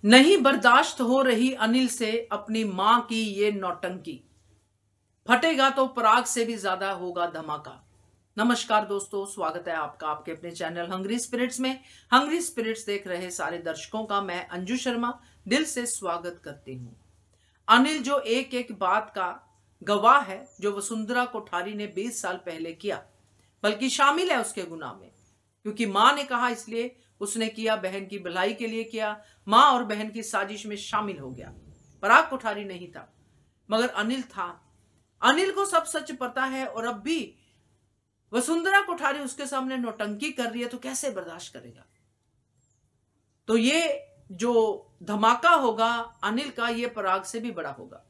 नहीं बर्दाश्त हो रही अनिल से अपनी मां की ये नौटंकी, फटेगा तो पराग से भी ज्यादा होगा धमाका। नमस्कार दोस्तों, स्वागत है आपका आपके अपने चैनल हंग्री स्पिरिट्स में। हंग्री स्पिरिट्स देख रहे सारे दर्शकों का मैं अंजू शर्मा दिल से स्वागत करती हूं। अनिल जो एक एक बात का गवाह है, जो वसुंधरा कोठारी ने 20 साल पहले किया, बल्कि शामिल है उसके गुनाह में, क्योंकि मां ने कहा इसलिए उसने किया, बहन की भलाई के लिए किया, मां और बहन की साजिश में शामिल हो गया। पराग कोठारी नहीं था मगर अनिल था। अनिल को सब सच पता है और अब भी वसुंधरा कोठारी उसके सामने नौटंकी कर रही है तो कैसे बर्दाश्त करेगा। तो ये जो धमाका होगा अनिल का, ये पराग से भी बड़ा होगा।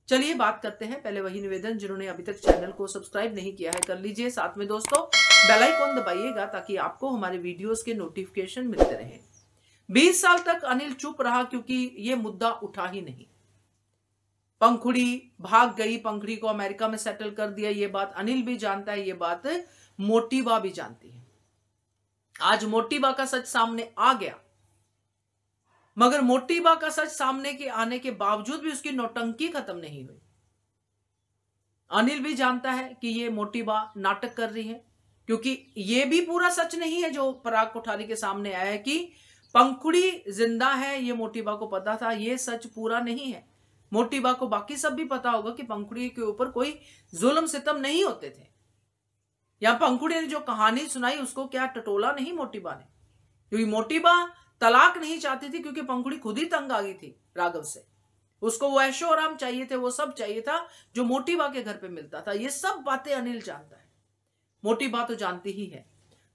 चलिए बात करते हैं। पहले वही निवेदन, जिन्होंने अभी तक चैनल को सब्सक्राइब नहीं किया है कर लीजिए, साथ में दोस्तों बेल आइकॉन दबाइएगा ताकि आपको हमारे वीडियोस के नोटिफिकेशन मिलते रहें। 20 साल तक अनिल चुप रहा क्योंकि ये मुद्दा उठा ही नहीं। पंखुड़ी भाग गई, पंखुड़ी को अमेरिका में सेटल कर दिया, ये बात अनिल भी जानता है, ये बात मोटी बा भी जानती है। आज मोटी बा का सच सामने आ गया, मगर मोटी बा का सच सामने के आने के बावजूद भी उसकी नौटंकी खत्म नहीं हुई। अनिल भी जानता है कि ये मोटी बा नाटक कर रही है, क्योंकि ये भी पूरा सच नहीं है जो पराग कोठारी के सामने आया है कि पंखुड़ी जिंदा है। ये मोटी बा को पता था, ये सच पूरा नहीं है। मोटी बा को बाकी सब भी पता होगा कि पंखुड़ी के ऊपर कोई जुल्म सितम नहीं होते थे। या पंखुड़ी ने जो कहानी सुनाई उसको क्या टटोला नहीं मोटी बा ने, क्योंकि मोटी बा तलाक नहीं चाहती थी, क्योंकि पंखुड़ी खुद ही तंग आ गई थी राघव से। उसको वो ऐशो आराम चाहिए थे, वो सब चाहिए था जो मोटी बा के घर पे मिलता था। ये सब बातें अनिल जानता है, मोटी बा तो जानती ही है।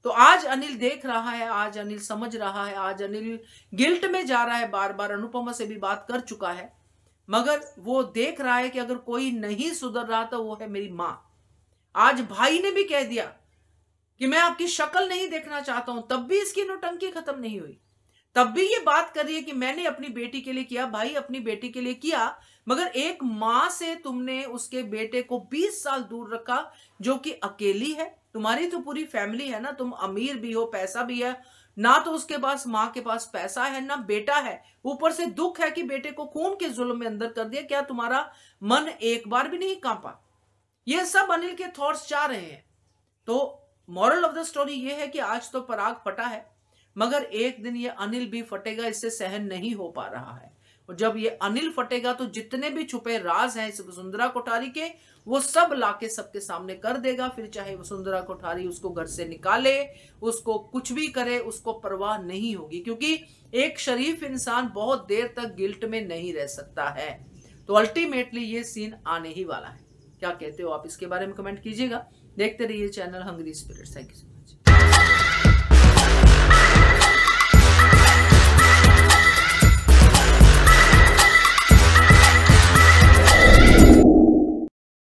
तो आज अनिल देख रहा है, आज अनिल समझ रहा है, आज अनिल गिल्ट में जा रहा है। बार बार अनुपमा से भी बात कर चुका है, मगर वो देख रहा है कि अगर कोई नहीं सुधर रहा तो वो है मेरी मां। आज भाई ने भी कह दिया कि मैं आपकी शक्ल नहीं देखना चाहता हूं, तब भी इसकी नौटंकी खत्म नहीं हुई। तब भी ये बात कर रही है कि मैंने अपनी बेटी के लिए किया। भाई अपनी बेटी के लिए किया, मगर एक मां से तुमने उसके बेटे को 20 साल दूर रखा, जो कि अकेली है। तुम्हारी तो पूरी फैमिली है ना, तुम अमीर भी हो, पैसा भी है ना, तो उसके पास मां के पास पैसा है ना बेटा है। ऊपर से दुख है कि बेटे को खून के जुल्म में अंदर कर दिया। क्या तुम्हारा मन एक बार भी नहीं कांपा? ये सब अनिल के थॉट्स जा रहे हैं। तो मॉरल ऑफ द स्टोरी ये है कि आज तो पराग फटा है, मगर एक दिन ये अनिल भी फटेगा। इससे सहन नहीं हो पा रहा है, और जब ये अनिल फटेगा तो जितने भी छुपे राज हैं इस वसुंधरा कोठारी के, वो सब लाके सबके सामने कर देगा। फिर चाहे वसुंधरा कोठारी उसको घर से निकाले, उसको कुछ भी करे, उसको परवाह नहीं होगी, क्योंकि एक शरीफ इंसान बहुत देर तक गिल्ट में नहीं रह सकता है। तो अल्टीमेटली ये सीन आने ही वाला है। क्या कहते हो आप? इसके बारे में कमेंट कीजिएगा। देखते रहिए channel hungry spirits. Thank you.